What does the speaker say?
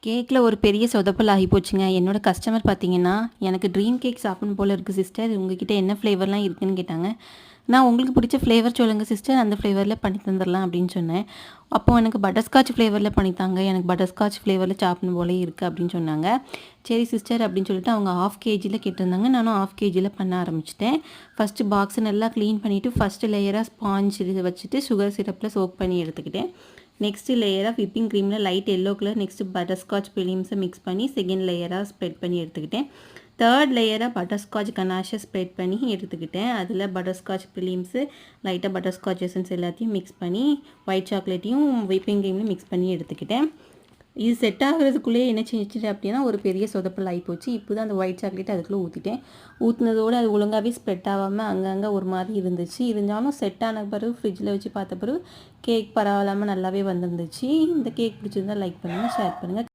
கேக்கில் ஒரு பெரிய சொதப்பல் ஆகி போச்சுங்க. என்னோட கஸ்டமர் பார்த்தீங்கன்னா, "எனக்கு ட்ரீம் கேக் சாப்பிடணும் போல இருக்குது சிஸ்டர். உங்ககிட்ட என்ன ஃப்ளேவர்லாம் இருக்குன்னு?" கேட்டாங்க. நான் "உங்களுக்கு பிடிச்ச ஃப்ளேவர் சொல்லுங்கள் சிஸ்டர். அந்த ஃப்ளேவரில் பண்ணி தந்துடலாம்" அப்படின்னு சொன்னேன். அப்போது எனக்கு பட்டர்ஸ்காட்ச் ஃப்ளேவரில் பண்ணித்தாங்க. எனக்கு பட்டர்ஸ்காட்ச் ஃப்ளேவரில் சாப்பிடணும் போல இருக்குது அப்படின்னு சொன்னாங்க. சரி சிஸ்டர் அப்படின்னு சொல்லிட்டு அவங்க 1/2 கேஜியில் கேட்டிருந்தாங்க. நானும் 1/2 கேஜியில் பண்ண ஆரம்பிச்சிட்டேன். ஃபஸ்ட்டு பாக்ஸை நல்லா க்ளீன் பண்ணிவிட்டு ஃபஸ்ட்டு லேயராக ஸ்பாஞ்ச் இது வச்சுட்டு சுகர் சிரப்பில் சோக் பண்ணி எடுத்துக்கிட்டேன். நெக்ஸ்ட் லேயராக விப்பிங் க்ரீமில் light yellow colour next butterscotch ஃபிலிம்ஸை மிக்ஸ் பண்ணி செகண்ட் லேயராக ஸ்ப்ரெட் பண்ணி எடுத்துக்கிட்டேன். தேர்ட் லேயராக பட்டர்ஸ்காட்ச் கனாஷை ஸ்ப்ரெட் பண்ணி எடுத்துக்கிட்டேன். அதில் பட்டர்ஸ்காட்ச் ஃபிலிம்ஸு லைட்டாக பட்டர்ஸ்காட்ச் எசன்ஸ் எல்லாத்தையும் மிக்ஸ் பண்ணி ஒயிட் சாக்லேட்டையும் விப்பிங் க்ரீம்லையும் மிக்ஸ் பண்ணி எடுத்துக்கிட்டேன். இது செட் ஆகிறதுக்குள்ளேயே என்ன செஞ்சுட்டு அப்படின்னா ஒரு பெரிய சொதப்பல் ஆகிப்போச்சு. இப்போ தான் அந்த ஒயிட் சாக்லேட் அதுக்குள்ளே ஊற்றிட்டேன். ஊற்றினதோடு அது ஒழுங்காகவே ஸ்ப்ரெட் ஆகாமல் அங்கங்கே ஒரு மாதிரி இருந்துச்சு. இருந்தாலும் செட் ஆன பிறகு ஃப்ரிட்ஜில் வச்சு பார்த்த பிறகு கேக் பரவாயில்லாமல் நல்லாவே வந்துருந்துச்சு. இந்த கேக் பிடிச்சிருந்தா லைக் பண்ணுங்கள், ஷேர் பண்ணுங்கள்.